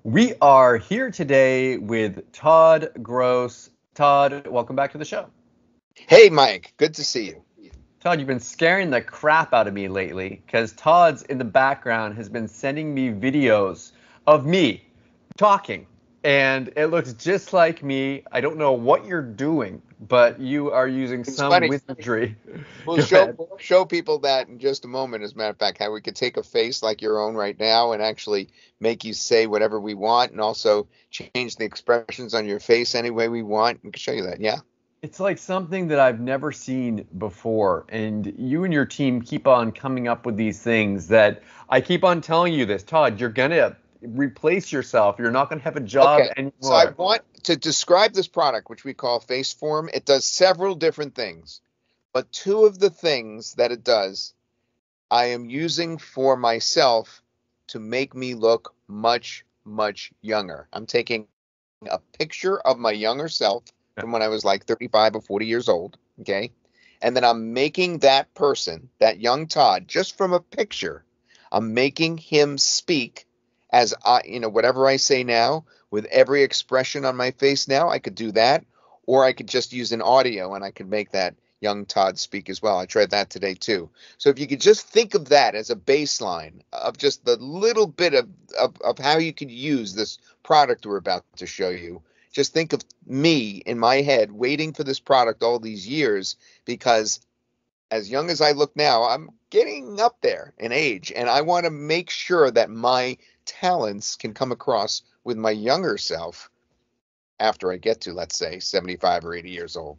We are here today with Todd Gross. Todd, welcome back to the show. Hey, Mike. Good to see you. Todd, you've been scaring the crap out of me lately because Todd's in the background has been sending me videos of me talking, and it looks just like me. I don't know what you're doing, but you are using It's some funny. wizardry. We'll Go show ahead. show people that in just a moment. As a matter of fact, how we could take a face like your own right now and actually make you say whatever we want, and also change the expressions on your face any way we want. We can show you that. Yeah. It's like something that I've never seen before. And you and your team keep on coming up with these things that I keep on telling you this, Todd, you're going to replace yourself. You're not going to have a job Okay. So I anymore. want to describe this product, which we call FaceForm. It does several different things, but two of the things that it does I am using for myself to make me look much, much younger. I'm taking a picture of my younger self from when I was like 35 or 40 years old. Okay. And then I'm making that person, that young Todd, just from a picture, I'm making him speak as whatever I say now with every expression on my face now, I could do that. Or I could just use an audio and I could make that young Todd speak as well. I tried that today too. So if you could just think of that as a baseline of just the little bit of how you could use this product we're about to show you, just think of me in my head waiting for this product all these years because as young as I look now, I'm getting up there in age and I want to make sure that my talents can come across with my younger self after I get to, let's say, 75 or 80 years old.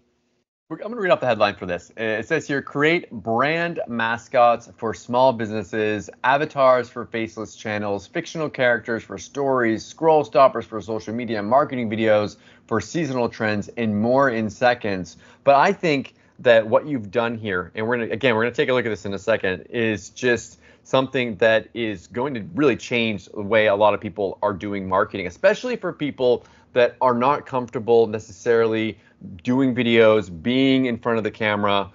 I'm going to read off the headline for this. It says here, create brand mascots for small businesses, avatars for faceless channels, fictional characters for stories, scroll stoppers for social media, marketing videos for seasonal trends, and more in seconds. But I think that what you've done here, and we're gonna take a look at this in a second, is just something that is going to really change the way a lot of people are doing marketing, especially for people that are not comfortable necessarily doing videos, being in front of the camera,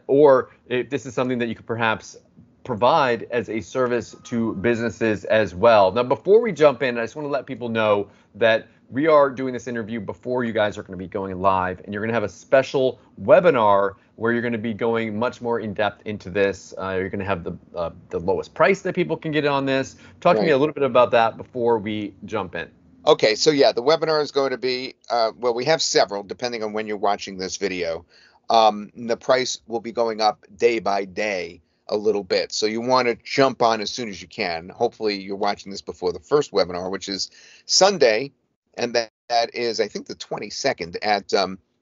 or if this is something that you could perhaps provide as a service to businesses as well. Now, before we jump in, I just want to let people know that we are doing this interview before you guys are going to be going live, and you're going to have a special webinar where you're going to be going much more in depth into this. You're going to have the lowest price that people can get on this. Talk to me a Right. little bit about that before we jump in. Okay, so yeah, the webinar is going to be, well, we have several depending on when you're watching this video. The price will be going up day by day a little bit. So you want to jump on as soon as you can. Hopefully you're watching this before the first webinar, which is Sunday, and that is, I think, the 22nd at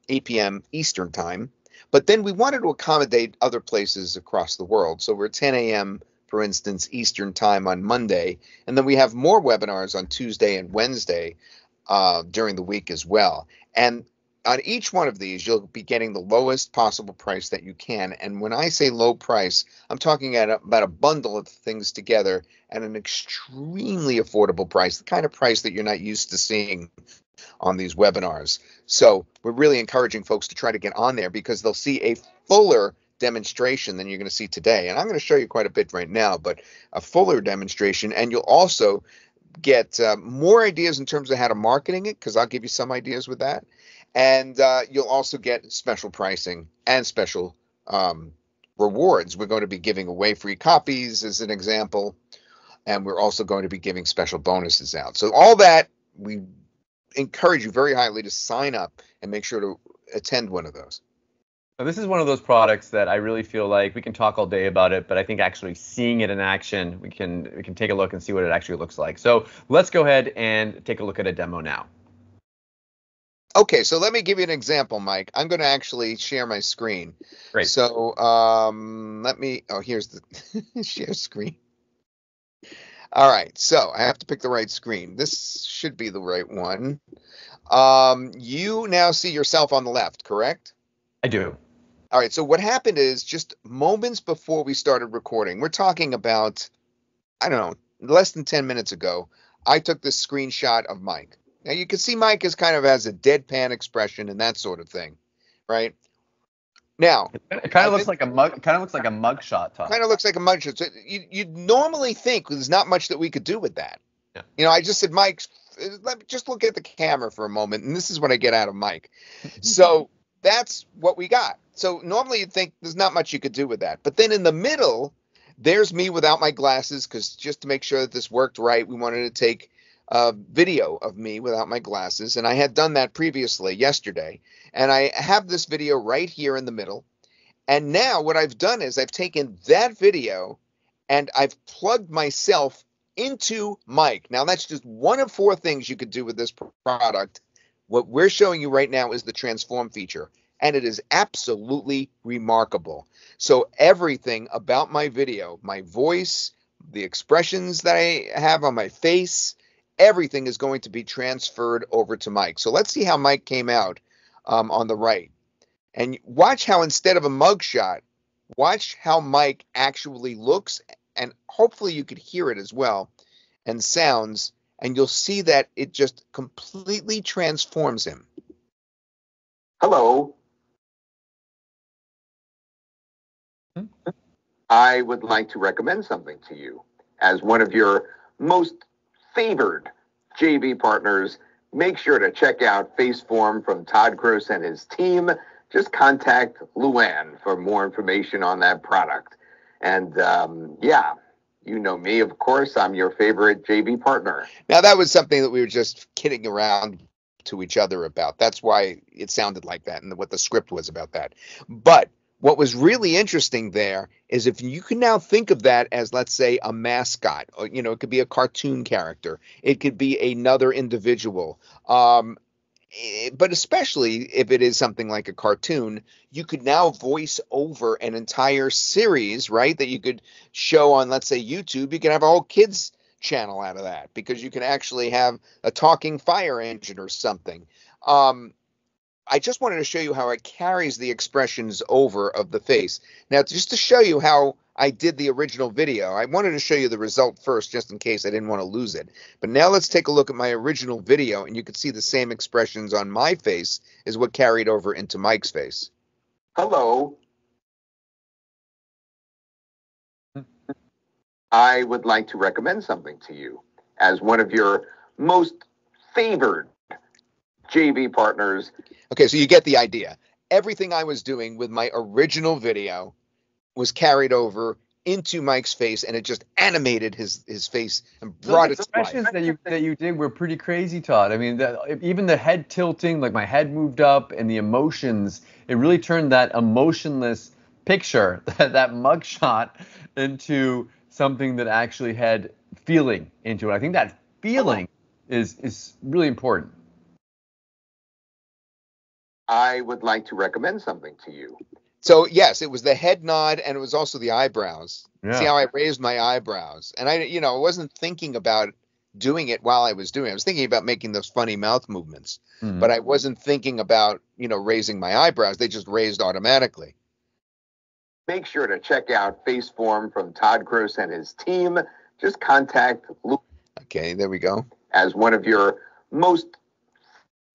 8 p.m. Eastern time. But then we wanted to accommodate other places across the world. So we're 10 a.m., for instance, Eastern time on Monday. And then we have more webinars on Tuesday and Wednesday during the week as well. And on each one of these, you'll be getting the lowest possible price that you can. And when I say low price, I'm talking about a bundle of things together at an extremely affordable price, the kind of price that you're not used to seeing on these webinars. So we're really encouraging folks to try to get on there because they'll see a fuller demonstration than you're going to see today. And I'm going to show you quite a bit right now, but a fuller demonstration. And you'll also get more ideas in terms of how to marketing it, because I'll give you some ideas with that. And you'll also get special pricing and special rewards. We're going to be giving away free copies as an example. And we're also going to be giving special bonuses out. So all that, we encourage you very highly to sign up and make sure to attend one of those. Now, this is one of those products that I really feel like we can talk all day about it, but I think actually seeing it in action, we can take a look and see what it actually looks like. So let's go ahead and take a look at a demo now. Okay, so let me give you an example, Mike. I'm going to actually share my screen. Great. So here's the share screen. All right, so I have to pick the right screen. This should be the right one. You now see yourself on the left, correct? I do. All right, so what happened is just moments before we started recording, we're talking about, I don't know, less than 10 minutes ago, I took this screenshot of Mike. Now you can see Mike is kind of has a deadpan expression and that sort of thing, right? Now, It kind of looks like a mug. Kind of looks like a mug shot, Todd. kind of looks like a mugshot. So you'd normally think there's not much that we could do with that. Yeah. You know, I just said, Mike, let me just look at the camera for a moment, and this is what I get out of Mike. So that's what we got. So normally you'd think there's not much you could do with that. But then in the middle, there's me without my glasses, because just to make sure that this worked right, we wanted to take a video of me without my glasses. And I had done that previously yesterday. And I have this video right here in the middle. And now what I've done is I've taken that video and I've plugged myself into Mike. Now that's just one of 4 things you could do with this product. What we're showing you right now is the transform feature, and it is absolutely remarkable. So everything about my video, my voice, the expressions that I have on my face, everything is going to be transferred over to Mike. So let's see how Mike came out on the right. And watch how instead of a mugshot, watch how Mike actually looks, and hopefully you could hear it as well, and sounds, and you'll see that it just completely transforms him. Hello. I would like to recommend something to you. As one of your most favored JV partners, make sure to check out FaceForm from Todd Gross and his team. Just contact Luann for more information on that product. And yeah, you know me, of course. I'm your favorite JV partner. Now, that was something that we were just kidding around to each other about. That's why it sounded like that, and what the script was about that. But what was really interesting there is if you can now think of that as, let's say, a mascot, or, you know, it could be a cartoon character. It could be another individual. But especially if it is something like a cartoon, you could now voice over an entire series, right? That you could show on, let's say, YouTube. You can have a whole kids channel out of that, because you can actually have a talking fire engine or something. I just wanted to show you how it carries the expressions over of the face. Now, just to show you how I did the original video, I wanted to show you the result first, just in case I didn't want to lose it. But now let's take a look at my original video, and you can see the same expressions on my face is what carried over into Mike's face. Hello. I would like to recommend something to you. As one of your most favored JV partners. Okay, so you get the idea. Everything I was doing with my original video was carried over into Mike's face, and it just animated his face and brought it to life. The expressions that you did were pretty crazy, Todd. I mean, even the head tilting, like my head moved up, and the emotions, it really turned that emotionless picture, that mugshot, into something that actually had feeling into it. I think that feeling is really important. I would like to recommend something to you. So, yes, it was the head nod, and it was also the eyebrows. Yeah. See how I raised my eyebrows? And I wasn't thinking about doing it while I was doing it. I was thinking about making those funny mouth movements, but I wasn't thinking about, raising my eyebrows. They just raised automatically. Make sure to check out FaceForm from Todd Gross and his team. Just contact Luke. Okay, there we go. As one of your most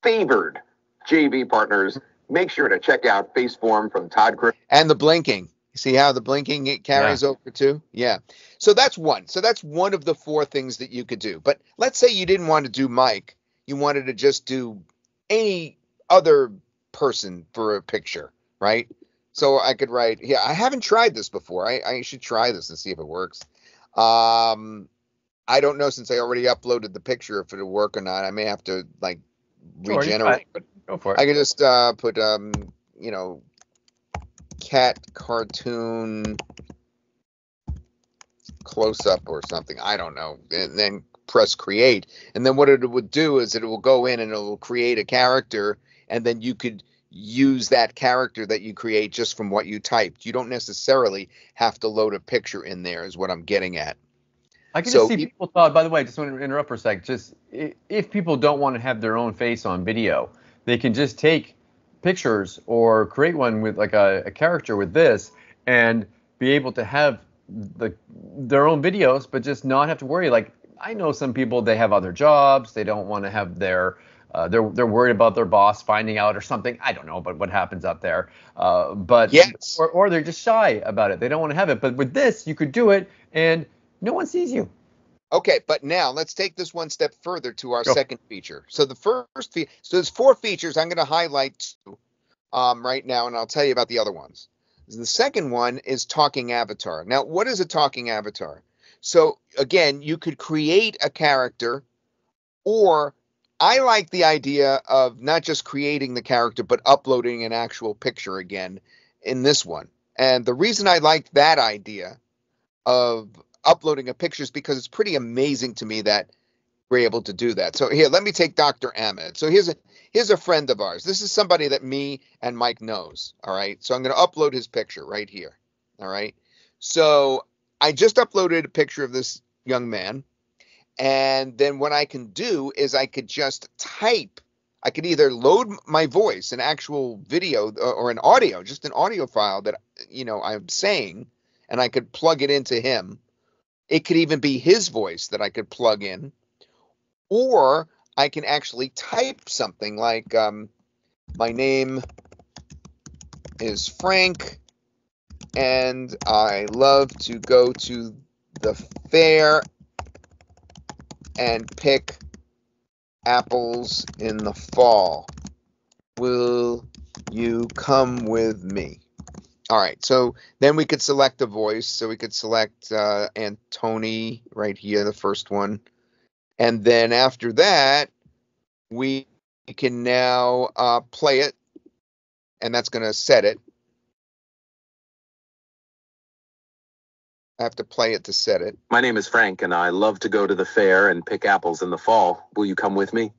favored JV partners, make sure to check out FaceForm from Todd Gross. And the blinking. See how the blinking it carries over too? Yeah. So that's one. So that's one of the 4 things that you could do. But let's say you didn't want to do Mike. You wanted to just do any other person for a picture, right? So I could write, I haven't tried this before. I should try this and see if it works. I don't know, since I already uploaded the picture, if it'll work or not. I may have to regenerate. But go for it. I could just put cat cartoon close up or something. I don't know. And then press create. And then what it would do is it will go in and it will create a character, and then you could use that character that you create just from what you typed. You don't necessarily have to load a picture in there, is what I'm getting at. I can just see people thought, by the way, I just want to interrupt for a sec. Just if people don't want to have their own face on video, they can just take pictures or create one with like a character with this and be able to have their own videos, but just not have to worry. Like, I know some people, they have other jobs. They don't want to have they're worried about their boss finding out or something. I don't know, but what happens out there. But yes. Or they're just shy about it. They don't want to have it. But with this, you could do it and no one sees you. Okay, but now let's take this one step further to our Go. second feature. So the first so there's 4 features. I'm going to highlight 2 right now, and I'll tell you about the other ones. The second one is talking avatar. Now, what is a talking avatar? So again, you could create a character, or I like the idea of not just creating the character, but uploading an actual picture again in this one. And the reason I like that idea of uploading a picture is because it's pretty amazing to me that we're able to do that. So here, let me take Dr. Ahmed. So here's a friend of ours. This is somebody that me and Mike knows. All right. So I'm going to upload his picture right here. All right. So I just uploaded a picture of this young man. And then what I can do is I could just type. I could either load my voice, an actual video, or an audio, just an audio file that, I'm saying, and I could plug it into him. It could even be his voice that I could plug in. Or I can actually type something like, my name is Frank, and I love to go to the fair and pick apples in the fall. Will you come with me? All right, so then we could select a voice. So we could select Antony right here, the first one. And then after that, we can now play it, and that's going to set it. I have to play it to set it. My name is Frank, and I love to go to the fair and pick apples in the fall. Will you come with me?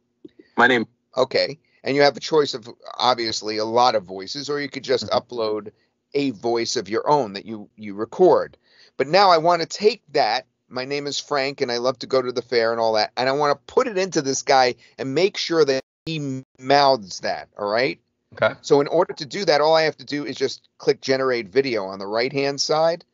Okay, and you have a choice of, obviously, a lot of voices, or you could just upload a voice of your own that you record. But now I want to take that, my name is Frank, and I love to go to the fair and all that, and I want to put it into this guy and make sure that he mouths that, all right? Okay. So in order to do that, all I have to do is just click Generate Video on the right-hand side,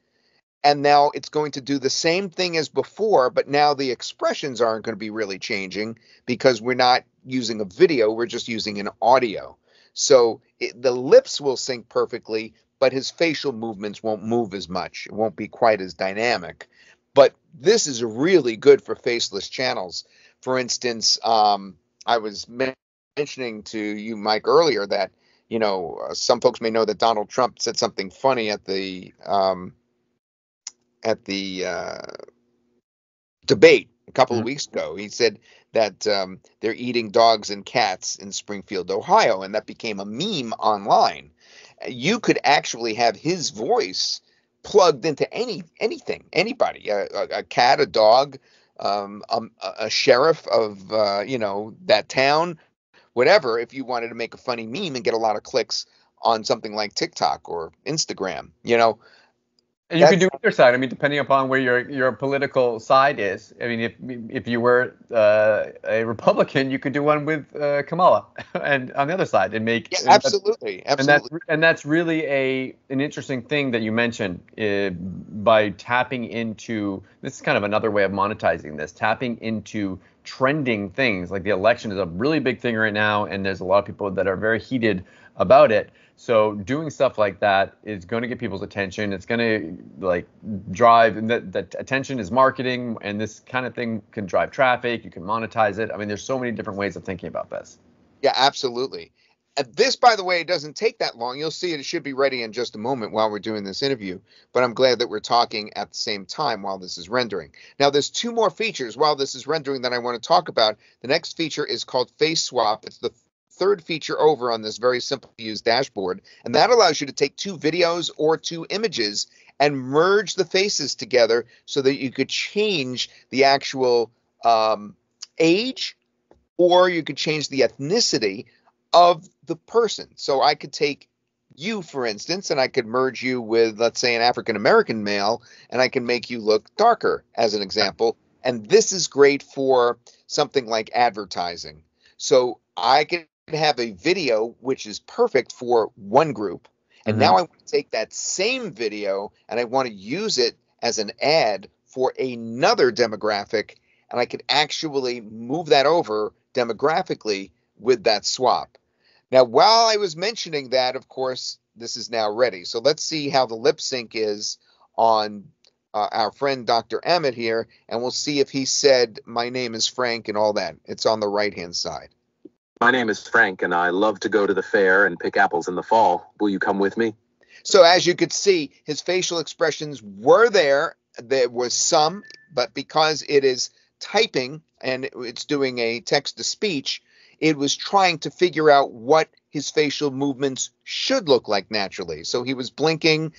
and now it's going to do the same thing as before, but now the expressions aren't going to be really changing because we're not using a video, we're just using an audio. So the lips will sync perfectly, but his facial movements won't move as much. It won't be quite as dynamic. But this is really good for faceless channels. For instance, I was mentioning to you, Mike, earlier that, some folks may know that Donald Trump said something funny at the debate a couple of weeks ago. He said that they're eating dogs and cats in Springfield, Ohio, and that became a meme online. You could actually have his voice plugged into anything, anybody, a cat, a dog, a sheriff of that town, whatever. If you wanted to make a funny meme and get a lot of clicks on something like TikTok or Instagram, And you can do either side. I mean, depending upon where your political side is. I mean, if you were a Republican, you could do one with Kamala, and on the other side, and make absolutely. And that's really an interesting thing that you mentioned by tapping into. This is kind of another way of monetizing this. Tapping into trending things, like the election is a really big thing right now, and there's a lot of people that are very heated about it. So doing stuff like that is going to get people's attention. It's going to drive, and that attention is marketing, and this kind of thing can drive traffic. You can monetize it. I mean, there's so many different ways of thinking about this. Yeah, absolutely. This, by the way, doesn't take that long. You'll see it should be ready in just a moment while we're doing this interview. But I'm glad that we're talking at the same time while this is rendering. Now, there's 2 more features while this is rendering that I want to talk about. The next feature is called Face Swap. It's the 3rd feature over on this very simple to use dashboard, and that allows you to take 2 videos or 2 images and merge the faces together so that you could change the actual age, or you could change the ethnicity of the person. So I could take you, for instance, and I could merge you with, let's say, an African American male, and I can make you look darker, as an example. And this is great for something like advertising. So I can have a video which is perfect for one group, and now I want to take that same video and I want to use it as an ad for another demographic, and I could actually move that over demographically with that swap. Now, while I was mentioning that, of course, this is now ready. So let's see how the lip sync is on our friend Dr. Emmett here, and we'll see if he said my name is Frank and all that. It's on the right-hand side. My name is Frank, and I love to go to the fair and pick apples in the fall. Will you come with me? So as you could see, his facial expressions were there. There was some, but because it is typing and it's doing a text-to-speech, it was trying to figure out what his facial movements should look like naturally. So he was blinking,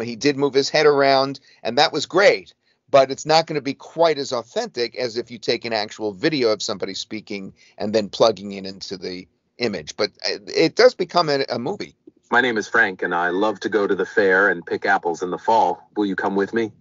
he did move his head around, and that was great. But it's not going to be quite as authentic as if you take an actual video of somebody speaking and then plugging it into the image. But it does become a movie. My name is Frank, and I love to go to the fair and pick apples in the fall. Will you come with me?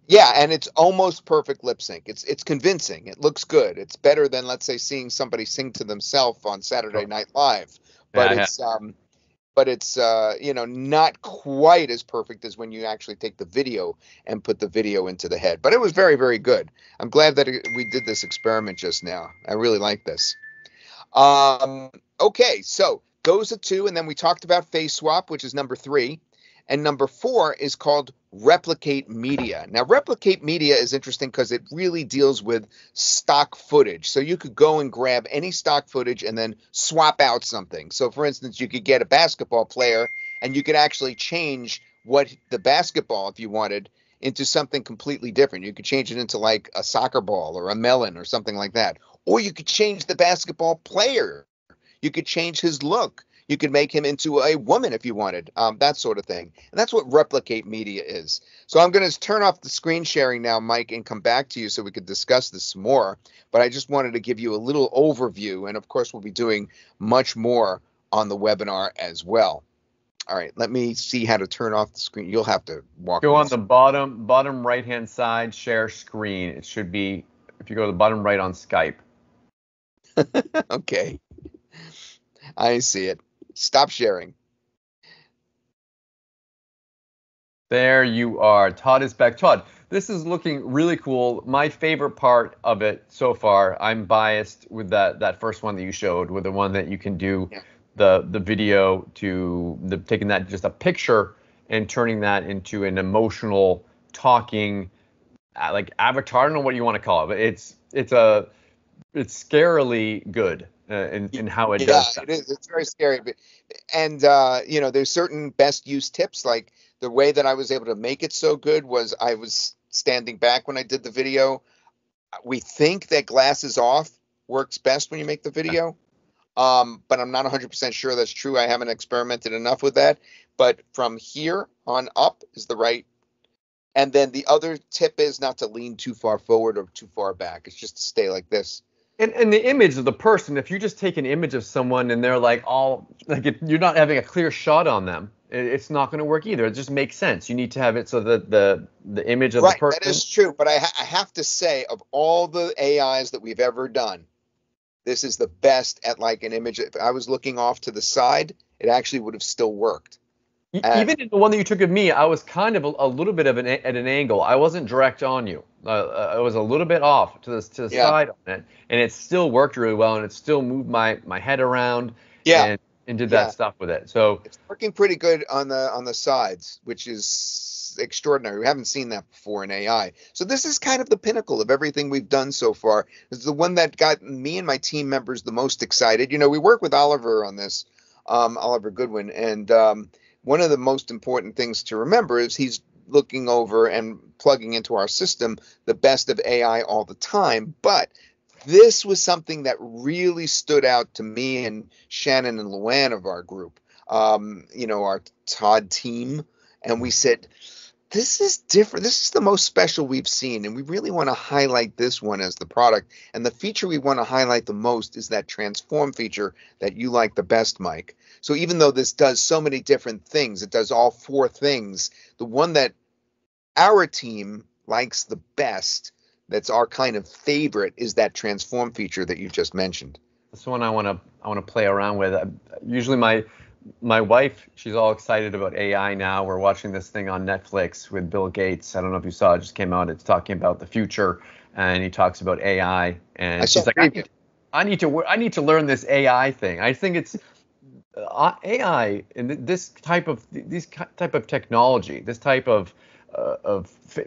Yeah, and it's almost perfect lip sync. It's convincing. It looks good. It's better than, let's say, seeing somebody sing to themselves on Saturday Night Live. But it's not quite as perfect as when you actually take the video and put the video into the head. But it was very, very good. I'm glad that we did this experiment just now. I really like this. Okay, so those are two, and then we talked about Face Swap, which is number 3. And number 4 is called Replicate Media. Now, Replicate Media is interesting because it really deals with stock footage. So you could go and grab any stock footage and then swap out something. So, for instance, you could get a basketball player and you could actually change what the basketball, if you wanted, into something completely different. You could change it into like a soccer ball or a melon or something like that. Or you could change the basketball player. You could change his look. You could make him into a woman if you wanted, that sort of thing. And that's what Replicate Media is. So I'm going to turn off the screen sharing now, Mike, and come back to you so we could discuss this more. But I just wanted to give you a little overview. And, of course, we'll be doing much more on the webinar as well. All right, let me see how to turn off the screen. You'll have to walk. Go on the bottom right-hand side, share screen. It should be, if you go to the bottom right on Skype. Okay. I see it. Stop sharing. There you are. Todd is back. Todd, this is looking really cool. My favorite part of it so far, I'm biased with that first one that you showed, with the one that you can do the video to taking that just a picture and turning that into an emotional talking like avatar. I don't know what you want to call it, but it's scarily good in how it does that. It is. It's very scary. And there's certain best use tips. Like the way that I was able to make it so good was I was standing back when I did the video. We think that glasses off works best when you make the video. But I'm not 100% sure that's true. I haven't experimented enough with that. But from here on up is the right. And then the other tip is not to lean too far forward or too far back. It's just to stay like this. And the image of the person, if you just take an image of someone and they're like you're not having a clear shot on them, it's not going to work either. It just makes sense. You need to have it so that the image of the person. Right, that is true. But I have to say, of all the AIs that we've ever done, this is the best at like an image. If I was looking off to the side, it actually would have still worked. Even in the one that you took of me, I was kind of a little bit of at an angle. I wasn't direct on you. I was a little bit off to the side on it, and it still worked really well, and it still moved my head around and did that stuff with it. So it's working pretty good on the sides, which is extraordinary. We haven't seen that before in AI. So this is kind of the pinnacle of everything we've done so far. It's the one that got me and my team members the most excited. We work with Oliver on this, Oliver Goodwin, and one of the most important things to remember is he's looking over and plugging into our system the best of AI all the time. But this was something that really stood out to me and Shannon and Luann of our group, our Todd team. And we said, this is different. This is the most special we've seen. And we really want to highlight this one as the product. And the feature we want to highlight the most is that transform feature that you like the best, Mike. So even though this does so many different things, it does all 4 things. The one that our team likes the best, that's our kind of favorite, is that transform feature that you just mentioned. That's the one I want to play around with. Usually my wife, she's all excited about AI now. We're watching this thing on Netflix with Bill Gates. I don't know if you saw it, just came out. It's talking about the future, and he talks about AI. And she's like, I need to learn this AI thing. I think it's AI and this type of technology, this type of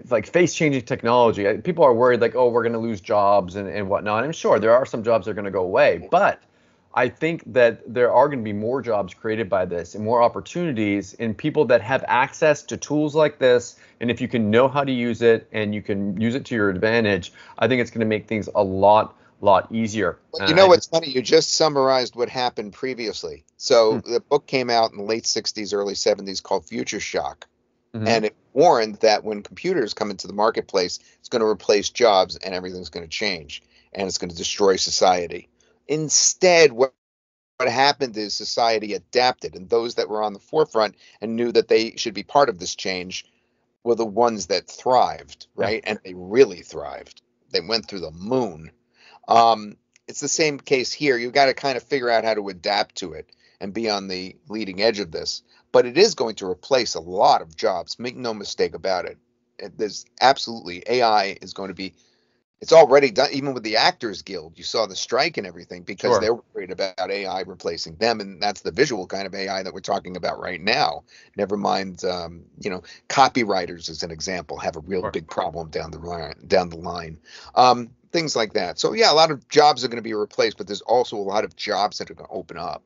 like face changing technology. People are worried like, oh, we're going to lose jobs and whatnot. I'm sure there are some jobs that are going to go away, but I think that there are going to be more jobs created by this and more opportunities in people that have access to tools like this. And if you can know how to use it and you can use it to your advantage, I think it's going to make things a lot easier. Well, you know what's funny? You just summarized what happened previously. So the book came out in the late 60s, early 70s called Future Shock. And it warned that when computers come into the marketplace, it's going to replace jobs and everything's going to change and it's going to destroy society. Instead, what happened is society adapted, and those that were on the forefront and knew that they should be part of this change were the ones that thrived, right? Yeah. And they really thrived. They went through the moon. It's the same case here. You got to kind of figure out how to adapt to it and be on the leading edge of this. But it is going to replace a lot of jobs. Make no mistake about it. There's absolutely AI is going to be. It's already done, even with the Actors Guild. You saw the strike and everything because they're worried about AI replacing them, and that's the visual kind of AI that we're talking about right now. Never mind, copywriters as an example have a real big problem down the line. Things like that. So yeah, a lot of jobs are going to be replaced, but there's also a lot of jobs that are going to open up,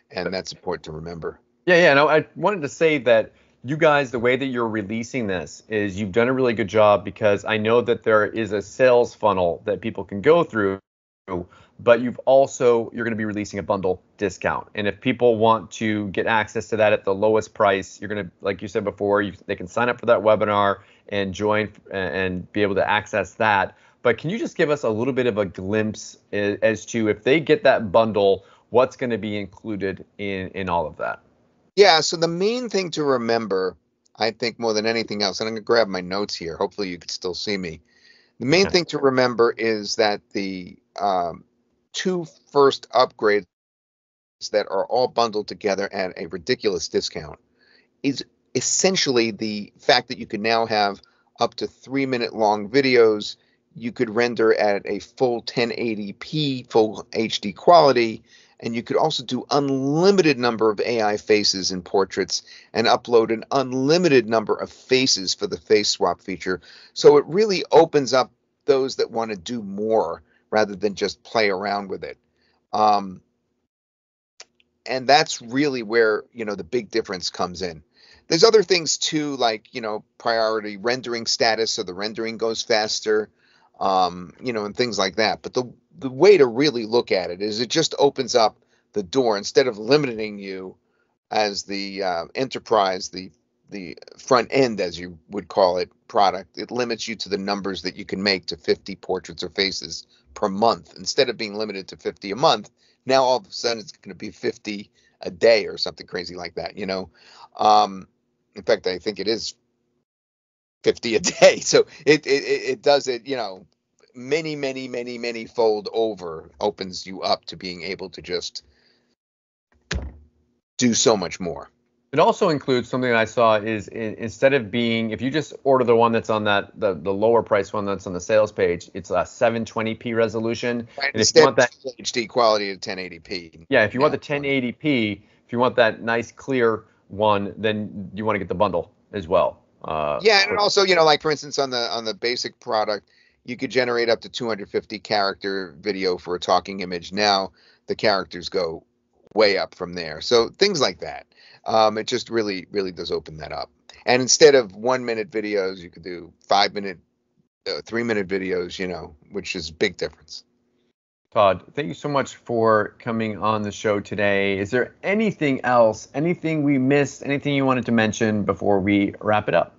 and that's important to remember. Yeah. No, I wanted to say that you guys, the way that you're releasing this is you've done a really good job, because I know that there is a sales funnel that people can go through, but you're going to be releasing a bundle discount. And if people want to get access to that at the lowest price, you're going to, like you said before, they can sign up for that webinar and join and be able to access that. But can you just give us a little bit of a glimpse as to, if they get that bundle, what's going to be included in all of that? Yeah, so the main thing to remember, I think more than anything else, and I'm going to grab my notes here. Hopefully you can still see me. The main thing to remember is that the two first upgrades that are all bundled together at a ridiculous discount is essentially the fact that you can now have up to 3-minute long videos. You could render at a full 1080p, full HD quality, and you could also do unlimited number of AI faces and portraits and upload an unlimited number of faces for the face swap feature. So it really opens up those that want to do more rather than just play around with it. And that's really where, the big difference comes in. There's other things too, like, priority rendering status, so the rendering goes faster, and things like that. But the way to really look at it is it just opens up the door. Instead of limiting you as the enterprise, the front end, as you would call it, product, it limits you to the numbers that you can make to 50 portraits or faces per month. Instead of being limited to 50 a month, now all of a sudden it's going to be 50 a day or something crazy like that, in fact, I think it is 50 a day. So it does it, many fold over, opens you up to being able to just do so much more. It also includes something that I saw is instead of being, if you just order the one that's on that the lower price one that's on the sales page, it's a 720p resolution. Right, and if you want that HD quality at 1080p. Yeah, if you want the 1080p, if you want that nice clear one, then you want to get the bundle as well. And also, like for instance, on the basic product, you could generate up to 250 character video for a talking image. Now the characters go way up from there. So things like that. It just really does open that up. And instead of 1-minute videos, you could do 5-minute, 3-minute videos, which is a big difference. Todd, thank you so much for coming on the show today. Is there anything else, anything we missed, anything you wanted to mention before we wrap it up?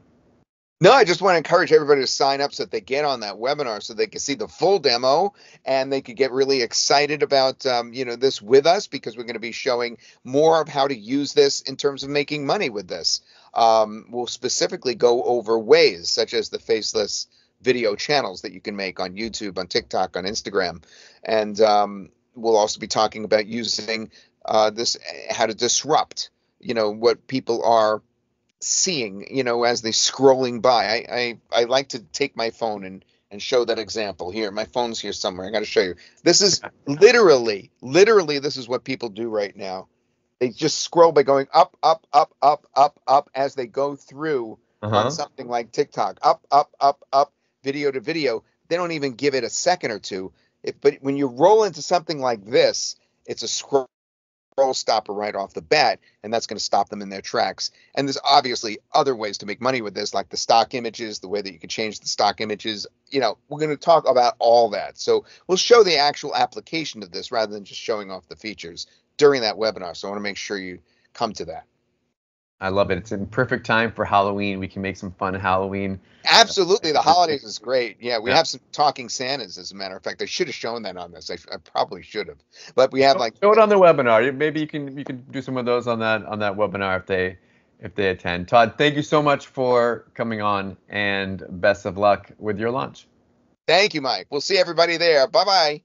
No, I just want to encourage everybody to sign up so that they get on that webinar so they can see the full demo and they could get really excited about, this with us, because we're going to be showing more of how to use this in terms of making money with this. We'll specifically go over ways such as the faceless video channels that you can make on YouTube, on TikTok, on Instagram. And we'll also be talking about using this, how to disrupt, what people are seeing, as they're scrolling by. I like to take my phone and show that example here. My phone's here somewhere. I got to show you. This is literally, this is what people do right now. They just scroll by going up as they go through on something like TikTok, up, up, up, up, video to video. They don't even give it a second or two. But when you roll into something like this, it's a scroll stopper right off the bat, and that's going to stop them in their tracks. And there's obviously other ways to make money with this, like the stock images, the way that you can change the stock images. We're going to talk about all that. So we'll show the actual application of this rather than just showing off the features during that webinar. So I want to make sure you come to that. I love it. It's in perfect time for Halloween. We can make some fun Halloween. Absolutely. The holidays is great. Yeah, we have some talking Santas, as a matter of fact. I should have shown that on this. I probably should have. But we have show it on the webinar. Maybe you can do some of those on that webinar if they attend. Todd, thank you so much for coming on, and best of luck with your launch. Thank you, Mike. We'll see everybody there. Bye-bye.